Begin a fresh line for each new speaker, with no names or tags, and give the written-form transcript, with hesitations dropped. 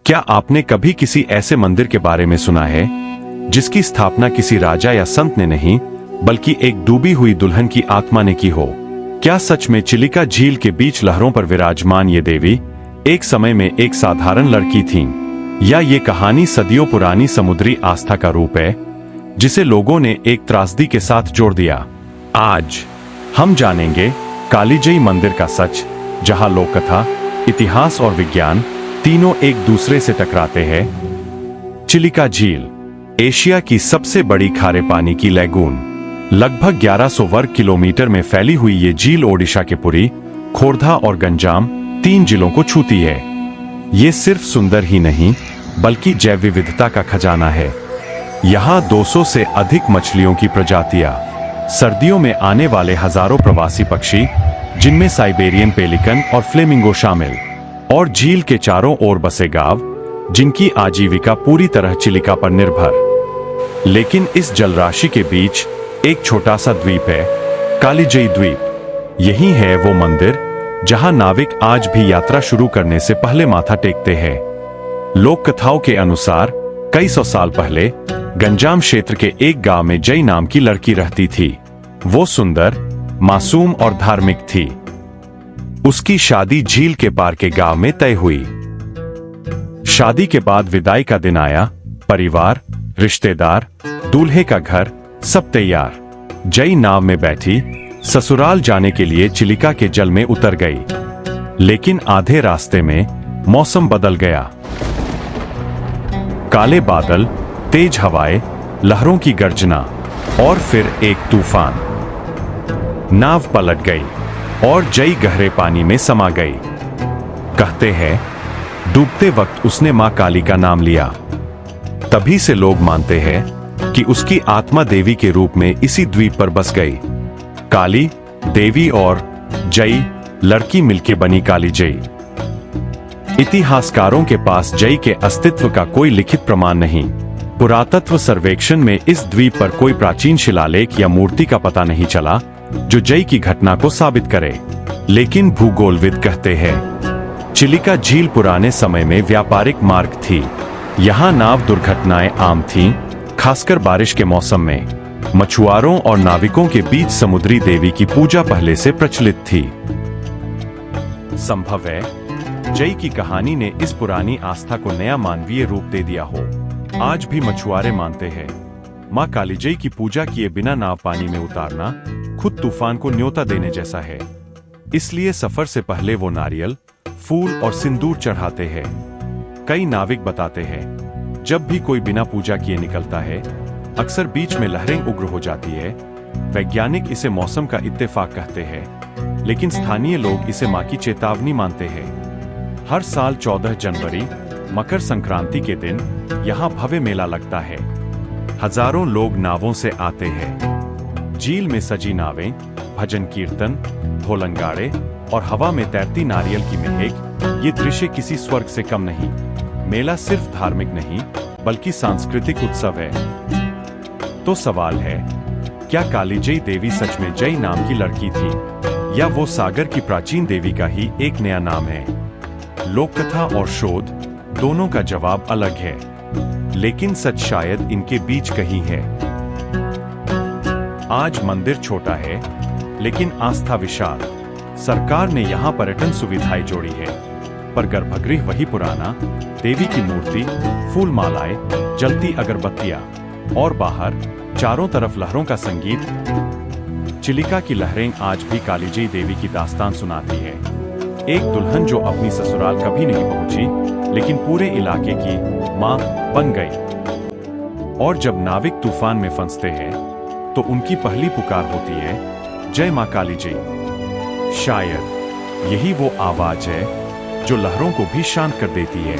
क्या आपने कभी किसी ऐसे मंदिर के बारे में सुना है जिसकी स्थापना किसी राजा या संत ने नहीं बल्कि एक डूबी हुई दुल्हन की आत्मा ने की हो? क्या सच में चिलिका झील के बीच लहरों पर विराजमान ये देवी एक समय में एक साधारण लड़की थीं? या ये कहानी सदियों पुरानी समुद्री आस्था का रूप है जिसे लोगों ने एक त्रासदी के साथ जोड़ दिया? आज हम जानेंगे कालीजई मंदिर का सच, जहां लोककथा, इतिहास और विज्ञान तीनों एक दूसरे से टकराते हैं। चिलिका झील एशिया की सबसे बड़ी खारे पानी की लैगून। लगभग 1100 वर्ग किलोमीटर में फैली हुई ये झील ओडिशा के पुरी, खोर्धा और गंजाम 3 जिलों को छूती है। ये सिर्फ सुंदर ही नहीं बल्कि जैव विविधता का खजाना है। यहाँ 200 से अधिक मछलियों की प्रजातियां, सर्दियों में आने वाले हजारों प्रवासी पक्षी जिनमें साइबेरियन पेलिकन और फ्लेमिंगो शामिल, और झील के चारों ओर बसे गांव जिनकी आजीविका पूरी तरह चिलिका पर निर्भर। लेकिन इस जलराशि के बीच एक छोटा सा द्वीप है, कालीजई द्वीप। यही है वो मंदिर जहां नाविक आज भी यात्रा शुरू करने से पहले माथा टेकते हैं। लोक कथाओं के अनुसार कई सौ साल पहले गंजाम क्षेत्र के एक गांव में जई नाम की लड़की रहती थी। वो सुंदर, मासूम और धार्मिक थी। उसकी शादी झील के पार के गांव में तय हुई। शादी के बाद विदाई का दिन आया। परिवार, रिश्तेदार, दूल्हे का घर, सब तैयार। जई नाव में बैठी ससुराल जाने के लिए चिलिका के जल में उतर गई। लेकिन आधे रास्ते में मौसम बदल गया। काले बादल, तेज हवाएं, लहरों की गर्जना और फिर एक तूफान। नाव पलट गई और जई गहरे पानी में समा गई। कहते हैं डूबते वक्त उसने मां काली का नाम लिया। तभी से लोग मानते हैं कि उसकी आत्मा देवी के रूप में इसी द्वीप पर बस गई। काली, देवी और जई लड़की मिलके बनी कालीजई। इतिहासकारों के पास जई के अस्तित्व का कोई लिखित प्रमाण नहीं। पुरातत्व सर्वेक्षण में इस द्वीप पर कोई प्राचीन शिलालेख या मूर्ति का पता नहीं चला जो जई की घटना को साबित करे। लेकिन भूगोलविद कहते हैं चिलिका झील पुराने समय में व्यापारिक मार्ग थी। यहाँ नाव दुर्घटनाएं आम थीं, खासकर बारिश के मौसम में। मछुआरों और नाविकों के बीच समुद्री देवी की पूजा पहले से प्रचलित थी। संभव है जई की कहानी ने इस पुरानी आस्था को नया मानवीय रूप दे दिया हो। आज भी मछुआरे मानते हैं मां कालीजई की पूजा किए बिना नाव पानी में उतारना खुद तूफान को न्योता देने जैसा है। इसलिए सफर से पहले वो नारियल, फूल और सिंदूर चढ़ाते हैं। कई नाविक बताते हैं जब भी कोई बिना पूजा किए निकलता है अक्सर बीच में लहरें उग्र हो जाती है। वैज्ञानिक इसे मौसम का इत्तेफाक कहते हैं, लेकिन स्थानीय लोग इसे मां की चेतावनी मानते हैं। हर साल 14 जनवरी मकर संक्रांति के दिन यहाँ भव्य मेला लगता है। हजारों लोग नावों से आते हैं। झील में सजी नावें, भजन कीर्तन, ढोलंगाड़े और हवा में तैरती नारियल की महक, ये दृश्य किसी स्वर्ग से कम नहीं। मेला सिर्फ धार्मिक नहीं बल्कि सांस्कृतिक उत्सव है। तो सवाल है, क्या कालीजई देवी सच में जई नाम की लड़की थी या वो सागर की प्राचीन देवी का ही एक नया नाम है? लोककथा और शोध दोनों का जवाब अलग है, लेकिन सच शायद इनके बीच कहीं है। आज मंदिर छोटा है लेकिन आस्था विशाल। सरकार ने यहाँ पर्यटन सुविधाएं जोड़ी है, पर गर्भगृह वही पुराना, देवी की मूर्ति, फूल मालाएं, जलती अगरबत्तियां और बाहर चारों तरफ लहरों का संगीत। चिलिका की लहरें आज भी कालीजई देवी की दास्तान सुनाती है। एक दुल्हन जो अपनी ससुराल कभी नहीं पहुंची लेकिन पूरे इलाके की मां बन गई। और जब नाविक तूफान में फंसते हैं तो उनकी पहली पुकार होती है, जय मां कालीजई। शायद यही वो आवाज है जो लहरों को भी शांत कर देती है।